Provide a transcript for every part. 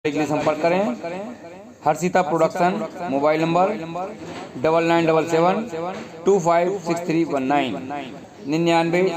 के लिए संपर्क करें। हर्षिता प्रोडक्शन, मोबाइल नंबर 9977256319, 99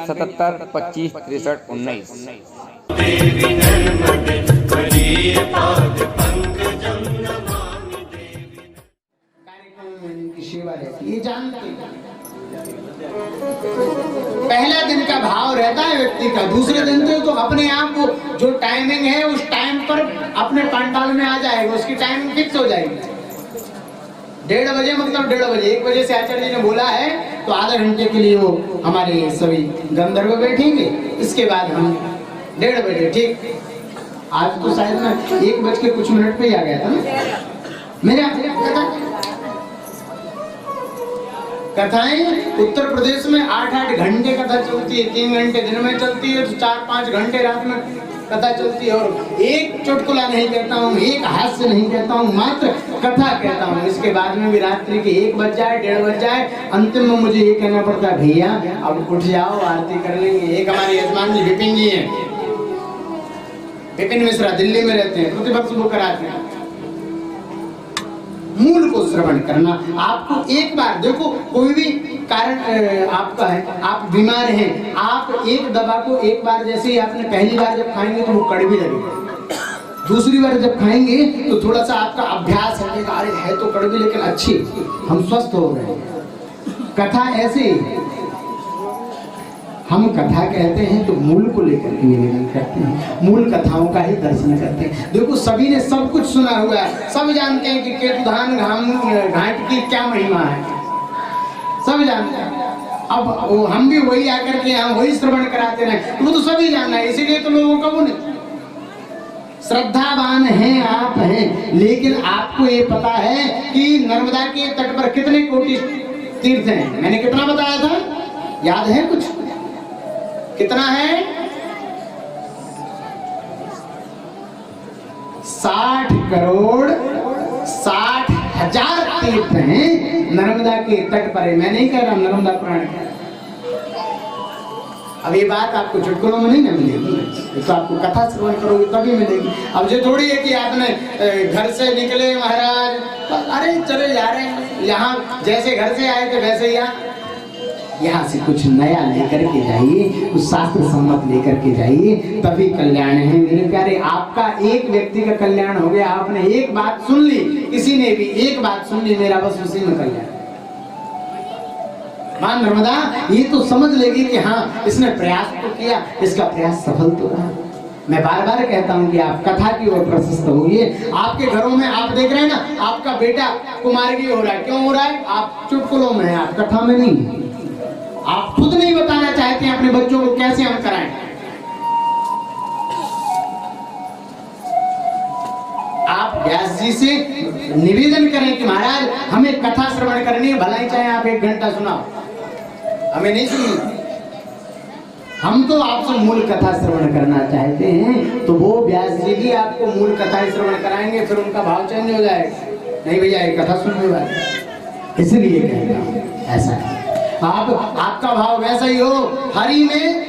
पहला दिन का भाव रहता है व्यक्ति का, दूसरे दिन तो अपने आप वो जो टाइमिंग है उस टाइम पर अपने पंडाल में आ जाएगा, उसकी टाइमिंग फिक्स हो जाएगी। 1:30 बजे मतलब 1:30 बजे, 1 बजे से आचार्य जी ने बोला है तो आधा घंटे के लिए वो हमारे सभी गंधर्व बैठेंगे, इसके बाद हम 1:30 बजे ठीक। आज तो शायद मैं 1 बज के कुछ मिनट पे ही आ गया था ना मेरे कथाएं। उत्तर प्रदेश में 8-8 घंटे कथा चलती है, 3 घंटे दिन में चलती है, 4-5 घंटे रात में कथा चलती है। और एक चुटकुला नहीं कहता हूँ, एक हास्य नहीं कहता हूँ, मात्र कथा कहता हूँ। इसके बाद में भी रात्रि के 1 बज जाए, 1:30 बज जाए, अंतिम में मुझे ये कहना पड़ता है भैया अब उठ जाओ, आरती कर लेंगे। एक हमारे यजमान जी विपिन जी हैं, विपिन मिश्रा, दिल्ली में रहते हैं, प्रतिवर्ष वो कराते हैं। मूल को श्रवण करना। आपको एक बार देखो, कोई भी कारण आपका है, आप बीमार हैं, आप एक दवा को एक बार जैसे ही आपने पहली बार जब खाएंगे तो वो कड़वी लगेगी, दूसरी बार जब खाएंगे तो थोड़ा सा आपका अभ्यास है, अरे है तो कड़वी लेकिन अच्छी, हम स्वस्थ हो रहे हैं। कथा ऐसे हम कथा कहते हैं तो मूल को लेकर के निवेदन करते हैं, मूल कथाओं का ही दर्शन करते हैं। देखो सभी ने सब कुछ सुना हुआ है, सब जानते हैं कि केतुधान घाट की क्या महिमा है, सब जानते हैं। अब हम भी वही आकर के यहाँ वही श्रवण कराते रहे तो वो तो सभी जानना है, इसीलिए तो लोगों का वो नहीं श्रद्धावान हैं आप हैं। लेकिन आपको ये पता है कि नर्मदा के तट पर कितने कोटि तीर्थ हैं? मैंने कितना बताया था, याद है कुछ? कितना है? 60 करोड़ 60 हजार तीर्थ हैं नर्मदा के तट पर। मैं नहीं कह रहा नर्मदा पुराण का। अब ये बात आपको चुटकुलों में नहीं ना मिलेगी, तो आपको कथा श्रवण करोगे तभी मिलेगी। अब जो थोड़ी है कि आपने घर से निकले महाराज, अरे चले जा रहे हैं, यहाँ जैसे घर से आए थे वैसे यहाँ से कुछ नया लेकर के जाइए, कुछ शास्त्र सम्मत लेकर के जाइए, तभी कल्याण है मेरे प्यारे। आपका एक व्यक्ति का कल्याण हो गया, आपने एक बात सुन ली, किसी ने भी एक बात सुन ली, मेरा बस उसी में कल्याण। मां नर्मदा ये तो समझ लेगी कि हाँ इसने प्रयास तो किया, इसका प्रयास सफल तो रहा। मैं बार बार कहता हूँ कि आप कथा की ओर प्रशस्त होइए। आपके घरों में आप देख रहे हैं ना, आपका बेटा कुमारगी हो रहा है, क्यों हो रहा है? आप चुटकुलों में, आप कथा में नहीं। आप खुद नहीं बताना चाहते हैं अपने बच्चों को कैसे हम कराएं। आप व्यास जी से निवेदन करें कि महाराज हमें कथा श्रवण करनी है, भलाई चाहे आप 1 घंटा सुनाओ, हमें नहीं सुननी। हम तो आपसे मूल कथा श्रवण करना चाहते हैं, तो वो व्यास जी भी आपको मूल कथा श्रवण कराएंगे, फिर उनका भाव चेंज हो जाएगा। नहीं भैया ये कथा सुनने वाले, इसलिए कहता हूं ऐसा है। आपका भाव वैसा ही हो, हरि में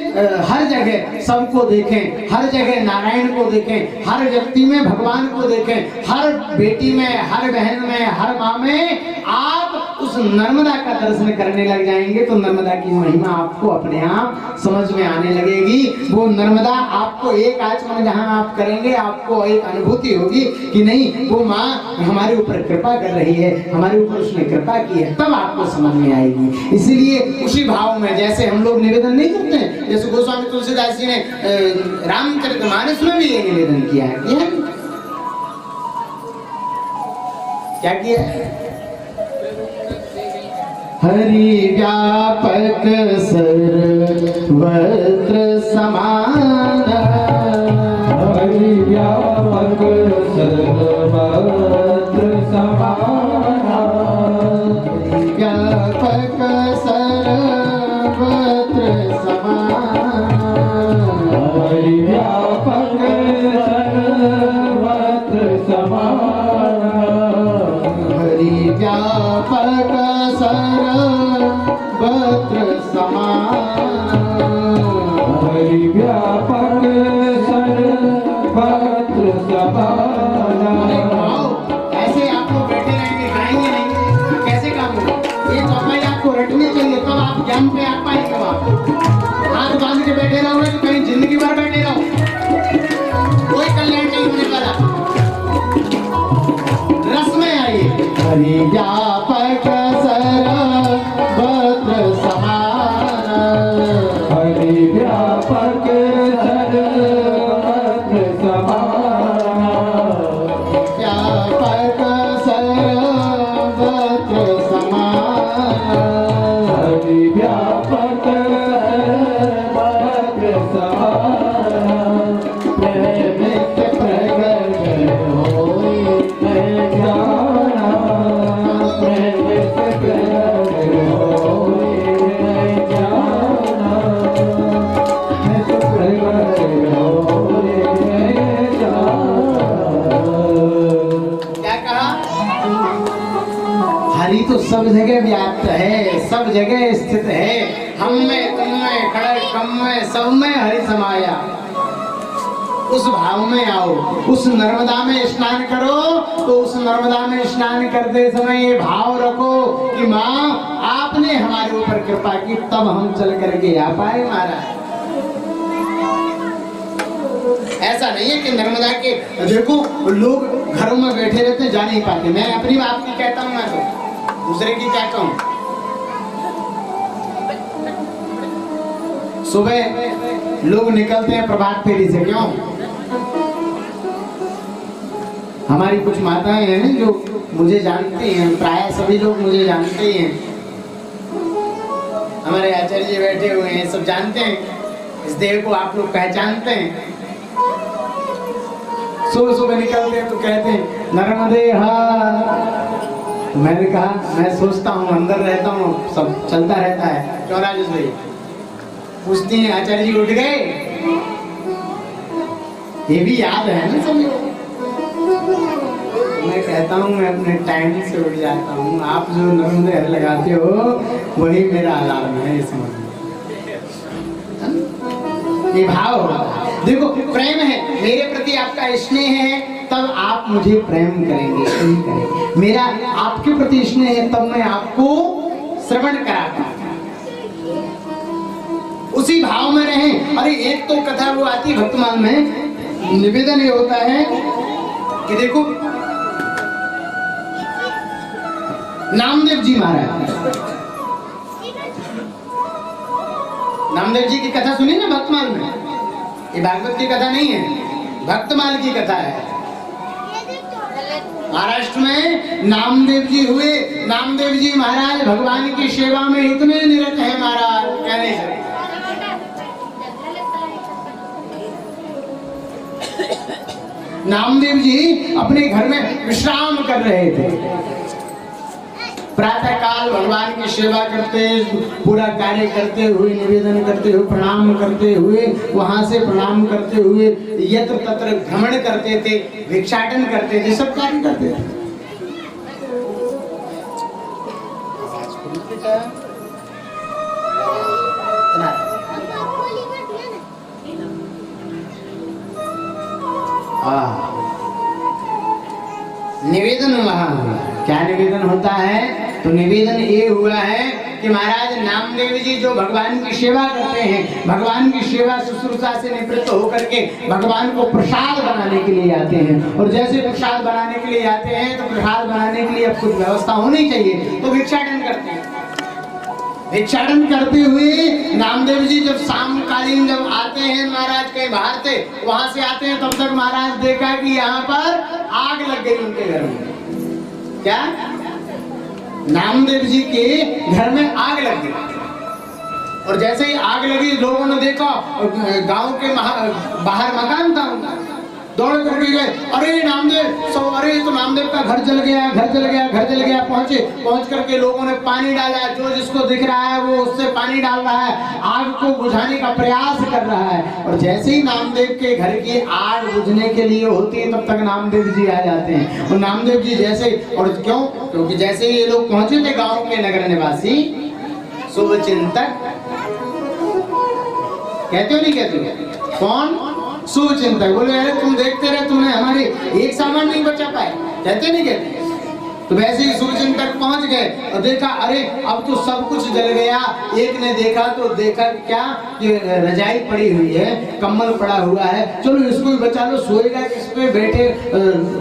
हर जगह सबको देखें, हर जगह नारायण को देखें, हर व्यक्ति में भगवान को देखें, हर बेटी में, हर बहन में, हर माँ में आप उस नर्मदा का दर्शन करने लग जाएंगे तो नर्मदा की महिमा आपको अपने आप समझ में आने लगेगी। वो नर्मदा आपको एक आचमन जहाँ आप करेंगे आपको एक अनुभूति होगी कि नहीं वो माँ हमारे ऊपर कृपा कर रही है, हमारे ऊपर उसने कृपा की है, तब आपको समझ में आएगी। इसलिए उसी भाव में जैसे हम लोग निवेदन नहीं करते हैं, जैसे गोस्वामी तुलसीदास जी ने रामचरितमानस में भी ये निवेदन किया है, क्या किया? हरि व्यापक सर्वत्र समान, हरि व्यापक सर्वत्र समान, व्यापक सर्वत्र समान, हरि व्यापक सर्वत्र समान, हरि व्यापक सर्वत्र समान, हरि व्यापक सर्वत्र समान, हरि व्यापक सर्वत्र समान, हरि व्यापक सर्वत्र समान, व्यापक सर्वत्र समान, हरि व्यापक सर्वत्र समान, प्रेमित प्रगट होय जाना, प्रेमित प्रगट होय जाना, प्रेमित प्रगट होय जाना। क्या कहा? हरि तो सब जगह व्याप्त है, सब जगह स्थित है। हम में, तुम में, खड़ग कम में, सब में हरि समाया। उस भाव में आओ, उस नर्मदा में स्नान करो तो उस नर्मदा में स्नान करते समय ये भाव रखो कि माँ आपने हमारे ऊपर कृपा की, तब हम चल करके आ पाए महाराज। ऐसा नहीं है कि नर्मदा के, देखो लोग घरों में बैठे रहते जा नहीं पाते। मैं अपनी बात की कहता हूँ, मैं तो दूसरे की क्या कहूँ। सुबह लोग निकलते हैं प्रभात फेरी से, क्यों? हमारी कुछ माताएं हैं जो मुझे जानती हैं, प्राय सभी लोग मुझे जानते ही हैं। हमारे आचार्य जी बैठे हुए हैं, सब जानते हैं, इस देह को आप लोग पहचानते हैं। सुबह सुबह निकलते हैं तो कहते हैं नर्मदे हार। मैंने कहा, मैं सोचता हूँ, अंदर रहता हूँ, सब चलता रहता है। क्यों राजेश भाई? पूछती हैं आचार्य जी उठ गए? ये भी याद है ना सभी को। मैं कहता हूँ मैं अपने टाइम से उठ जाता हूँ। आप जो नर्मदे हर लगाते हो वही मेरा अलार्म है, ये समझ लो। ये भाव होता है। देखो प्रेम है, मेरे प्रति आपका स्नेह है तब आप मुझे प्रेम करेंगे, यही करेंगे। मेरा आपके प्रति स्नेह है तब मैं आपको श्रवण कराता हूं। उसी भाव में रहें। अरे एक तो कथा वो आती भक्तमाल में, निवेदन ये होता है कि देखो नामदेव जी महाराज, नामदेव जी की कथा सुनी ना भक्तमाल में? ये भागवत की कथा नहीं है, भक्तमाल की कथा है। महाराष्ट्र में नामदेव जी हुए। नामदेव जी महाराज भगवान की सेवा में इतने निरत हैं महाराज, कहने से। नामदेव जी अपने घर में विश्राम कर रहे थे। प्रातः काल भगवान की सेवा करते, पूरा कार्य करते हुए, निवेदन करते हुए, प्रणाम करते हुए, वहां से प्रणाम करते हुए यत्र तत्र भ्रमण करते थे, भिक्षाटन करते थे, सब कार्य करते थे। निवेदन वहां हुआ। क्या निवेदन होता है? तो निवेदन ये हुआ है कि महाराज नामदेव जी जो भगवान की सेवा करते हैं, भगवान की सेवा शुश्रूषा से निवृत्त होकर के भगवान को प्रसाद बनाने के लिए आते हैं। और जैसे प्रसाद बनाने के लिए आते हैं तो प्रसाद बनाने के लिए अब कुछ व्यवस्था होनी चाहिए, तो भिक्षाटन करते हैं। भिक्षाटन करते हुए नामदेव जी जब शामकालीन जब आते हैं, महाराज के बाहर से वहां से आते हैं, तब तक महाराज देखा कि यहाँ पर आग लग गई उनके घर में। क्या? नामदेव जी के घर में आग लग गई। और जैसे ही आग लगी, लोगों ने देखा, गांव के बाहर मकान था उनका, दौड़ करके गए, अरे नामदेव, अरे तो नामदेव का घर जल गया, घर जल गया, घर जल गया। पहुंच करके लोगों ने पानी डाला, जो जिसको दिख रहा है वो उससे पानी डाल रहा है, आग को बुझाने का प्रयास कर रहा है। और जैसे ही नामदेव के घर की आग बुझने के लिए होती है, तब तक नामदेव जी आ जाते हैं। और नामदेव जी जैसे, और क्यों? क्योंकि जैसे ही ये लोग पहुंचे थे, गाँव के नगर निवासी शुभचिंतक, कहते हो नहीं कहते? कौन? शुभचिंतक। बोले अरे तुम देखते रहे, तुमने हमारे एक सामान नहीं बचा पाए, कहते नहीं कहते? तो वैसे ही सूर्य तक पहुंच गए और देखा अरे अब तो सब कुछ जल गया। एक ने देखा तो देखा क्या कि रजाई पड़ी हुई है, कम्बल पड़ा हुआ है, चलो इसको ही बचा लो। सोएगा किस पे, बैठे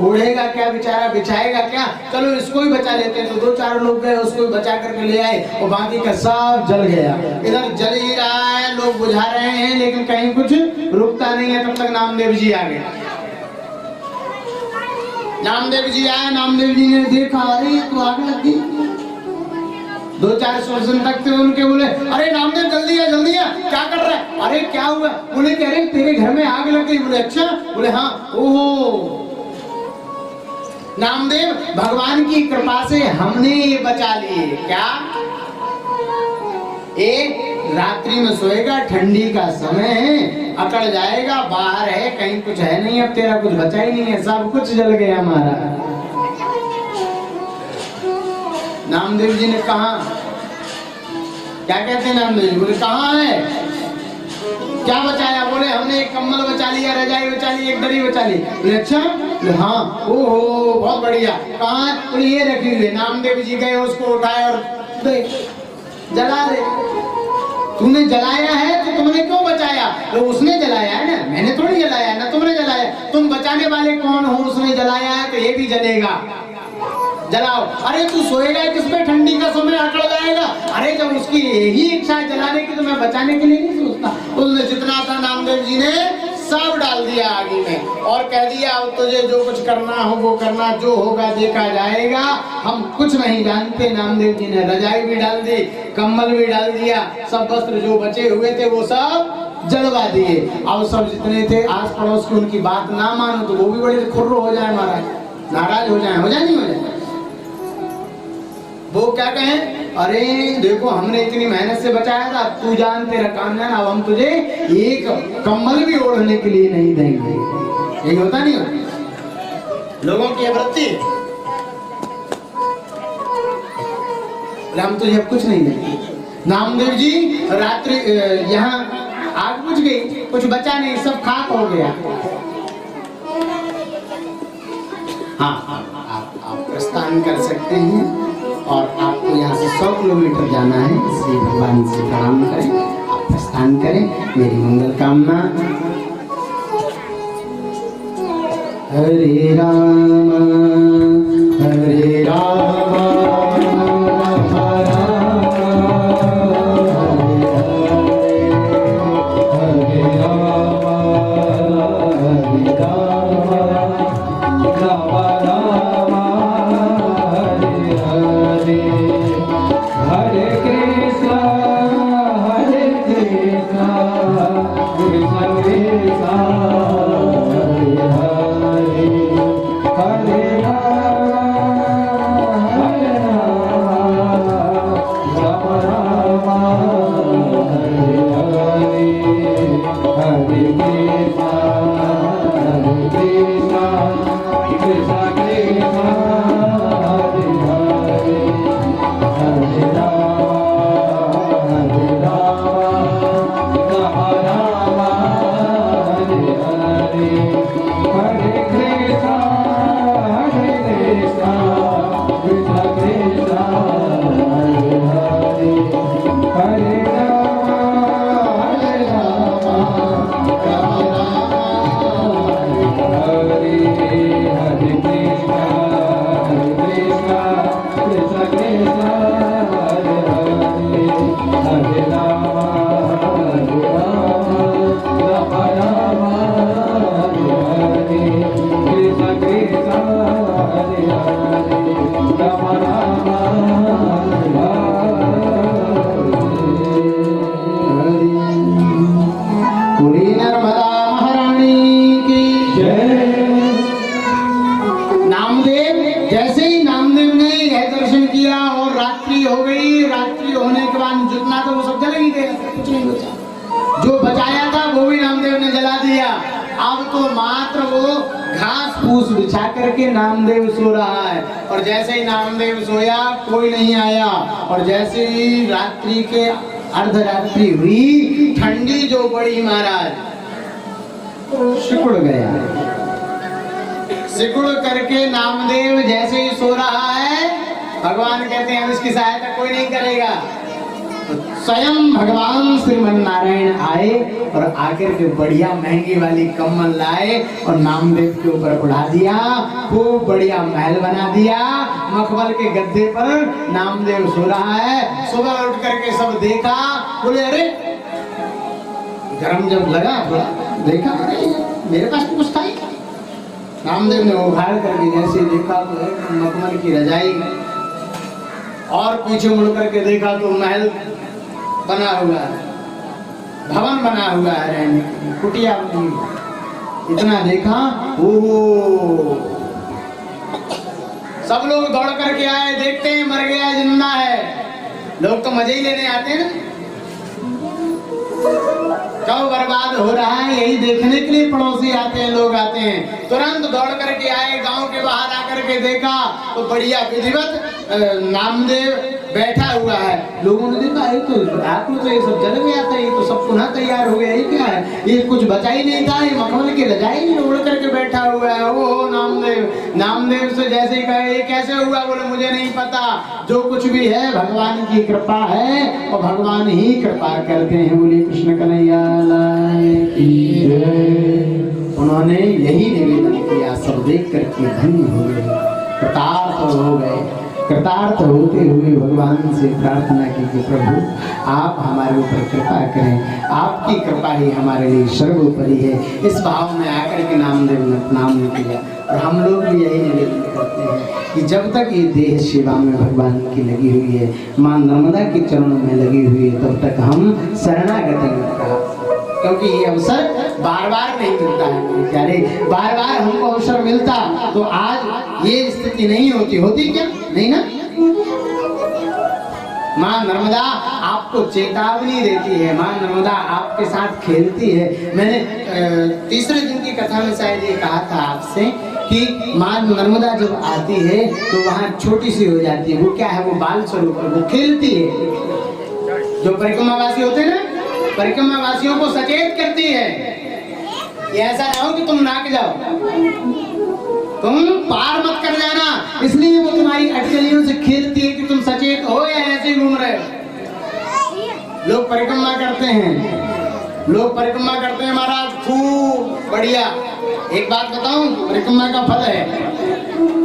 ओढ़ेगा क्या बेचारा, बिछाएगा क्या, चलो इसको ही बचा लेते हैं। तो 2-4 लोग गए, उसको ही बचा करके ले आए और बाकी का सब जल गया। इधर जल ही रहा है, लोग बुझा रहे हैं, लेकिन कहीं कुछ रुकता नहीं है। तब तक नामदेव जी आ गए। नामदेव जी आए, नामदेव जी ने देखा अरे तो आग लग गई। 2-4 श्वसन तक थे उनके, बोले अरे नामदेव जल्दी आ जल्दी आ, क्या कर रहा है, अरे क्या हुआ। बोले कह रहे तेरे घर में आग लग गई। बोले अच्छा, बोले हाँ। ओहो, नामदेव भगवान की कृपा से हमने ये बचा लिए। क्या, एक रात्रि में सोएगा, ठंडी का समय है, अकड़ जाएगा, बाहर है, कहीं कुछ है नहीं, अब तेरा कुछ बचा ही नहीं है, सब कुछ जल गया हमारा। नामदेव जी ने कहा, क्या कहते हैं नामदेव जी, बोले कहाँ है, क्या बचाया। बोले हमने एक कम्बल बचा लिया, रजाई बचा ली, एक दरी बचा ली। बोले अच्छा, बोले हाँ। ओहो बहुत बढ़िया, कहाँ, बोले ये रखी हुई है। नामदेव जी गए, उसको उठाए और जला दे। तूने जलाया है तो तुमने क्यों बचाया। तो उसने जलाया है ना, मैंने थोड़ी जलाया है ना, तुमने जलाया। तुम बचाने वाले कौन हो, उसने जलाया है तो ये भी जलेगा, जलाओ। अरे तू सोएगा किस पे, ठंडी का समय, अकड़ जाएगा। अरे जब उसकी यही इच्छा है जलाने की तो मैं बचाने के लिए नहीं सोचता। उसने जितना था नामदेव जी ने सब डाल दिया आगे में और कह दिया अब तुझे जो कुछ करना हो वो करना, जो होगा देखा जाएगा, हम कुछ नहीं जानते। नामदेव जी ने रजाई भी डाल दी, कम्बल भी डाल दिया, सब वस्त्र जो बचे हुए थे वो सब जलवा दिए। अब सब जितने थे आस पड़ोस की, उनकी बात ना मानो तो वो भी बड़े खुर्रो हो जाए, महाराज नाराज हो जाए, हो जाए नहीं हो जाए। वो क्या कहें, अरे देखो हमने इतनी मेहनत से बचाया था, तू जान तेरा काम जान, अब हम तुझे एक कम्बल भी ओढ़ने के लिए नहीं देंगे। यही होता नहीं होता लोगों की वृत्ति, हम तुझे अब कुछ नहीं देंगे। नामदेव जी रात्रि यहाँ आग बुझ गई, कुछ बचा नहीं, सब खाक हो गया। हाँ, आप प्रस्थान कर सकते हैं और आपको यहाँ से 100 किलोमीटर जाना है। इसलिए भगवान से प्रणाम करें, आप प्रस्थान करें, मेरी मंगल कामना। हरे राम हरे राम नामदेव सो रहा है। और जैसे ही नामदेव सोया कोई नहीं आया, और जैसे ही रात्रि के अर्धरात्रि हुई, ठंडी जो पड़ी महाराज, सिकुड़ गया। सिकुड़ करके नामदेव जैसे ही सो रहा है, भगवान कहते हैं हम इसकी सहायता कोई नहीं करेगा। तो स्वयं भगवान श्रीमन नारायण आए और आकर के बढ़िया महंगी वाली कम्बल लाए और नामदेव के ऊपर उड़ा दिया, खूब बढ़िया महल बना दिया। मखमल के गद्दे पर नामदेव सो रहा है। सुबह उठ करके सब देखा, बोले अरे गरम जब लगा थोड़ा देखा, अरे मेरे पास तो कुछ था ही। नामदेव ने उघाड़ करके जैसे देखा तो मखमल की रजाई, और पीछे मुड़ करके देखा तो महल बना हुआ है, भवन बना हुआ है रहने की, कुटिया बनी हुई। इतना देखा, ओहो, सब लोग दौड़ करके आए, देखते हैं मर गया जिंदा है। लोग तो मजे ही लेने आते हैं ना, कब बर्बाद हो रहा है यही देखने के लिए पड़ोसी आते हैं, लोग आते हैं। तुरंत दौड़ करके आए, गांव के बाहर आकर के देखा तो बढ़िया विधिवत नामदेव बैठा हुआ है। लोगों ने देखा ये तो रात में तो ये सब जल गया था, ये तो सब पुनः तैयार हो गया, ये क्या है, ये कुछ बचा ही नहीं था, ये मखमल की रजाई उड़ करके बैठा हुआ है। ओ नामदेव, नामदेव से जैसे ही कहे ये कैसे हुआ, बोले मुझे नहीं पता, जो कुछ भी है भगवान की कृपा है और भगवान ही कृपा करते हैं। बोले कृष्ण कन्हैया लाल की जय। उन्होंने यही निवेदन किया, सब देख करके धन्य हो गए, कृतार्थ हो गए। कृतार्थ होते हुए भगवान से प्रार्थना की कि प्रभु आप हमारे ऊपर कृपा करें, आपकी कृपा ही हमारे लिए सर्वोपरि है। इस भाव में आकर के नामदेव ने प्रणाम किया। और हम लोग भी यही निवेदन करते हैं कि जब तक ये देह सेवा में भगवान की लगी हुई है, माँ नर्मदा के चरणों में लगी हुई है, तब तक हम शरणागति में रहा, क्योंकि ये अवसर बार बार नहीं मिलता है मेरे प्यारे। बार बार हमको अवसर मिलता तो आज ये स्थिति नहीं होती। होती क्या? नहीं ना। माँ नर्मदा आपको चेतावनी देती है, माँ नर्मदा आपके साथ खेलती है। मैंने तीसरे दिन की कथा में शायद ये कहा था आपसे कि माँ नर्मदा जब आती है तो वहाँ छोटी सी हो जाती है। वो क्या है? वो बाल स्वरूप है, वो खेलती है। जो परिक्रमावासी होते हैं ना, परिक्रमा वासियों को सचेत करती है कि ऐसा ना हो कि तुम नाक जाओ, तुम पार मत कर जाना। इसलिए वो तुम्हारी अटकलियों से खेलती है कि तुम सचेत हो या ऐसे ही घूम रहे हो। लोग परिक्रमा करते हैं, लोग परिक्रमा करते हैं महाराज, खूब बढ़िया। एक बात बताऊं, परिक्रमा का फल है।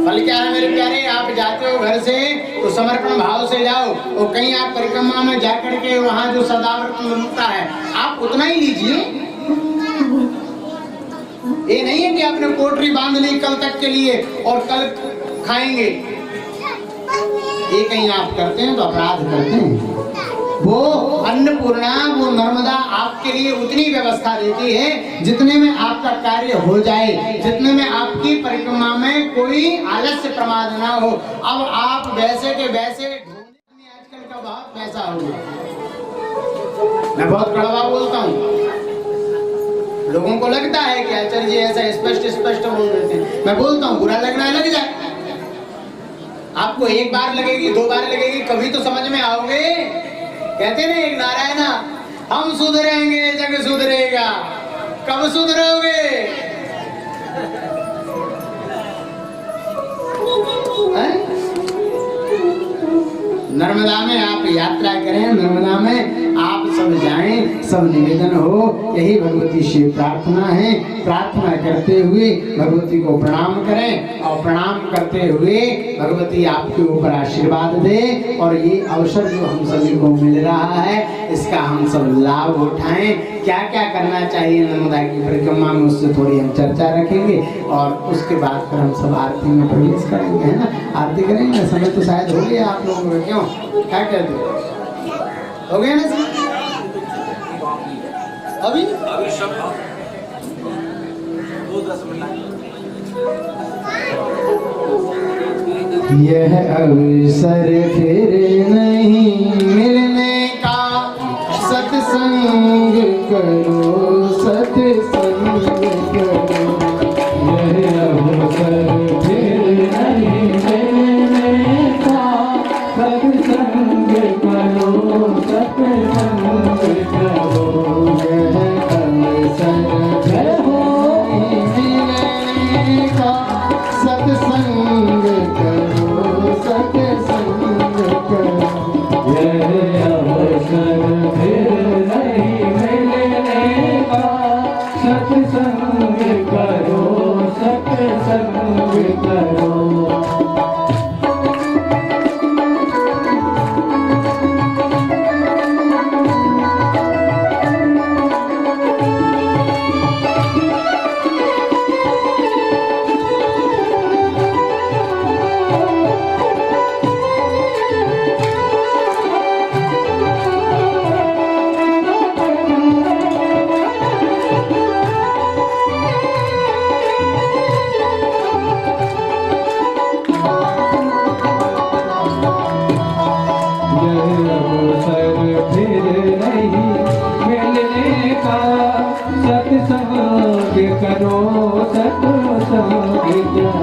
फल क्या है मेरे प्यारे? आप जाते हो घर से तो समर्पण भाव से जाओ, और कहीं आप परिक्रमा में जाकर के वहाँ जो सदाव्रत मिलता है आप उतना ही लीजिए। ये नहीं है कि आपने कोठरी बांध ली कल तक के लिए और कल खाएंगे। ये कहीं आप करते हैं तो अपराध करते हैं। वो अन्नपूर्णा, वो नर्मदा आपके लिए उतनी व्यवस्था देती है जितने में आपका कार्य हो जाए, जितने में आपकी परिक्रमा में कोई आलस्य प्रमाद ना हो। अब आप वैसे के वैसे ढूंढने, आजकल का बहुत पैसा हो गया। मैं बहुत कड़वा बोलता हूँ, लोगों को लगता है कि आचार्य जी ऐसा स्पष्ट बोल देते हैं। मैं बोलता हूँ बुरा लगना लग जाए, आपको एक बार लगेगी, दो बार लगेगी, कभी तो समझ में आओगे। कहते ना एक नारा है ना, हम सुधरेंगे जग सुधरेगा। कब सुधरोगे? नर्मदा में आप यात्रा करें, नर्मदा में आप सब जाएं, सब निवेदन हो, यही भगवती से प्रार्थना है। प्रार्थना करते हुए भगवती को प्रणाम करें और प्रणाम करते हुए भगवती आपके ऊपर आशीर्वाद दे। और ये अवसर जो हम सभी को मिल रहा है इसका हम सब लाभ उठाएं। क्या क्या करना चाहिए नर्मदा की परिक्रमा में, उससे थोड़ी हम चर्चा रखेंगे और उसके बाद फिर हम सब आरती में प्रवेश करेंगे, है ना। आरती करेंगे, समय तो शायद हो गया आप लोगों को, क्यों क्या कहते हो गया ना अभी 10 मिनट। यह अवसर फिर नहीं मिलने का, सत्संग करो, सत्संग करो। यह अवसर फिर नहीं मिलने का, सत्संग करो, सत्संग करो। यह अवसर फिर नहीं मिलने का, सत्संग सत्संग करो सत्संग करो। यह अवसर फिर नहीं मिलने का, सत्संग करो सत्संग करो। सत्संग करो सत्संग करो।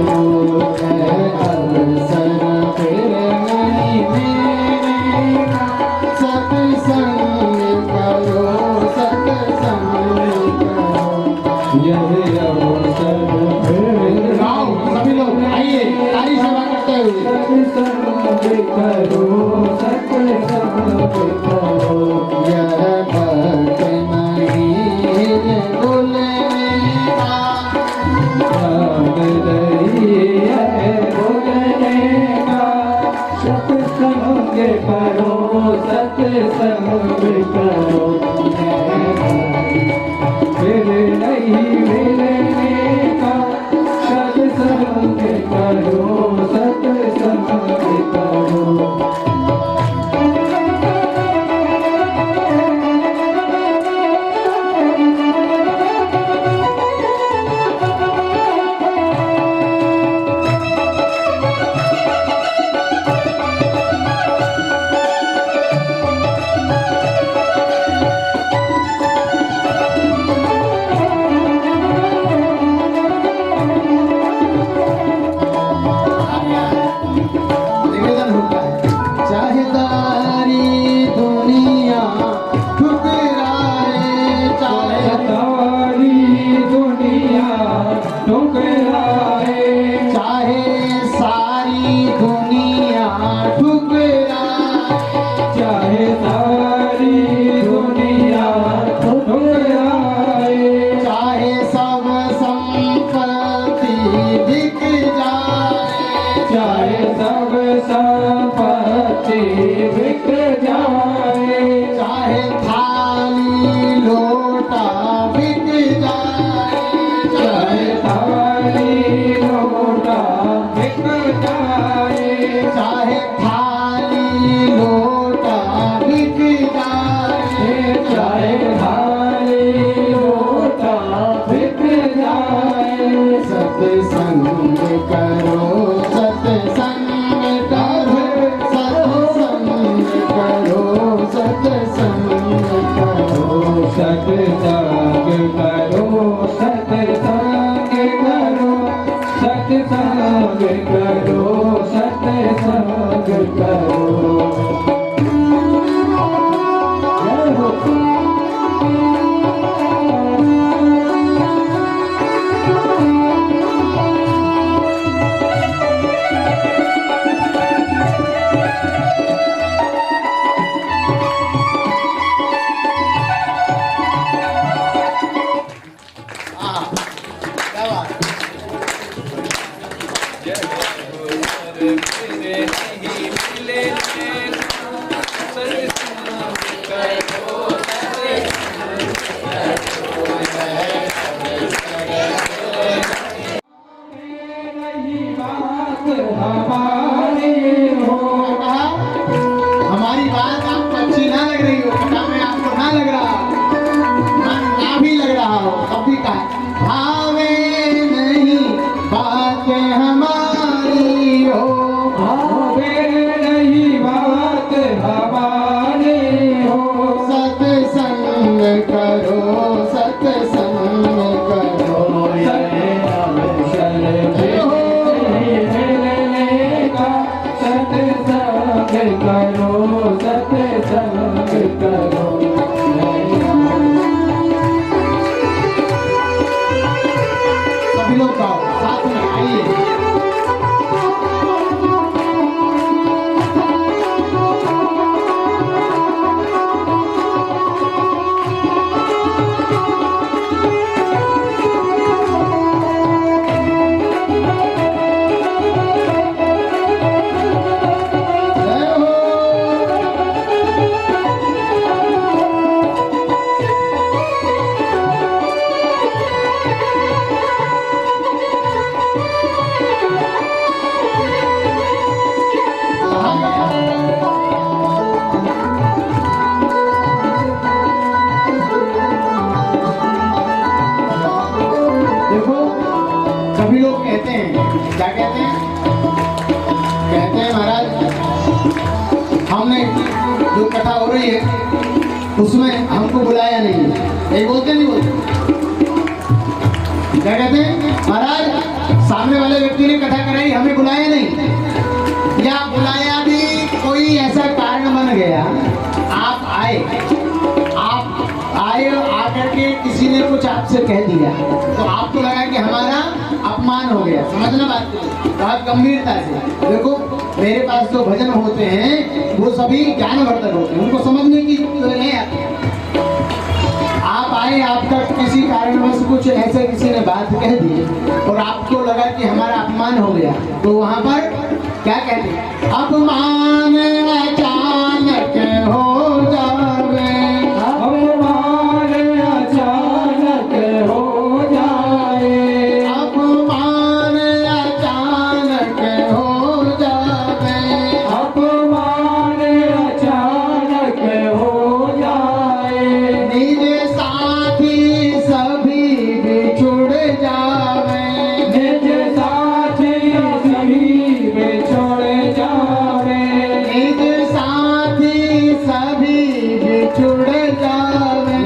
अवसर फिर नहीं मिलेगा, सत्संग करो सत्संग करो। यह अवसर फिर गाओ सभी लोग, आइए ताली सेवा करते हुए। सत्संग करो सत्संग करो। यह भक्त नहीं बोलने का, सत्संग करो सत्संग करो। फिर नहीं मिलने का, सत्संग करो सत्संग करो। निवेदन होता है, चाहे सारी दुनिया ठुकराए, चाहे सारी दुनिया ठुकराए, चाहे सारी दुनिया ठुकराए, चाहे सारी दुनिया ठुकराए, चाहे सब संपत्ति बिक जाए, चाहे सब संपत्ति बिक जाए, चाहे थाली लोटा बिक जाए, चाहे थाली लोटा बिक जाए, चाहे थाली लोटा बिक जाए, चाहे थाली लोटा बिक जाए। सत्संग करो सत्संग करो, सत्संग करो सत्संग करो। सत्संग करो सत्संग करो, सत्संग करो सत्संग करो। जय हो। क्या बात। हमारी बात आपको अच्छी ना लग रही हो, पता में आपको ना लग रहा, मन ना भी लग रहा हो, कभी का भावे नहीं बात हमारी हो, भावे नहीं बात हमारी हो। सत्संग करो सत्संग करो। अवसर मिलने का, सत्संग करो सत्संग करो। सभी लोग गाओ साथ में, आइए। हुई है उसमें हमको बुलाया नहीं, ये बोलते नहीं बोलते, क्या कहते हैं महाराज सामने वाले व्यक्ति ने कथा कराई हमें बुलाया नहीं, या बुलाया भी कोई ऐसा कारण बन गया, आप आए और आकर के किसी ने कुछ आपसे कह दिया तो आपको लगा कि हमारा अपमान हो गया, समझना बात को बहुत गंभीरता से। देखो मेरे पास जो भजन होते हैं वो सभी ज्ञानवर्धक होते हैं, उनको समझने की नहीं आती। आप आए, आपका किसी कारणवश कुछ ऐसे किसी ने बात कह दी और आपको लगा कि हमारा अपमान हो गया, तो वहां पर क्या कहते हैं, अपमान अचानक हो जावे, अपमान अचानक हो जाए, अपमान अचानक हो जावे, अपमान अचानक हो जाए, निज साथी सभी बिछुड़ जावे, निज साथी सभी बिछुड़ जावे, निज साथी सभी बिछुड़ जावे,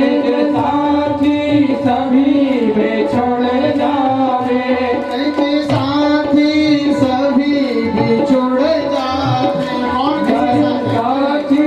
निज साथी सभी बिछुड़ जावे, निज साथी सभी बिछुड़ जावे। कौन कहता है? साथी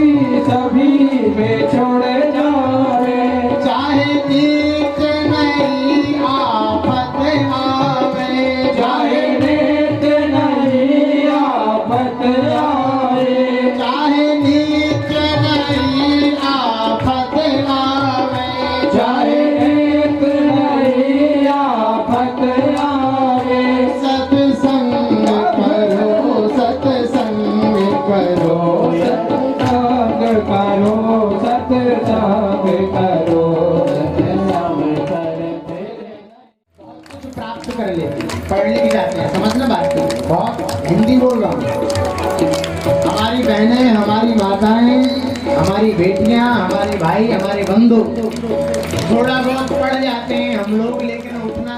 सभी बिछुड़ जावे, चाहे नीत नहीं आफत आवे, चाहे नीत नहीं आफत आए, चाहे नीत नहीं आफत आवे, चाहे नीत नहीं आफत आए, सत्संग करो, सत्संग करो, सत्संग करो, सत्संग करो, सत्संग करते कुछ प्राप्त कर लेते हैं, पढ़ लिख जाते हैं, समझना बात को, बहुत हिंदी बोल रहा हूँ। हमारी बहनें, हमारी माताएं, हमारी बेटियां, हमारे भाई, हमारे बंधु थोड़ा बहुत पढ़ जाते हैं हम लोग, लेकिन उठना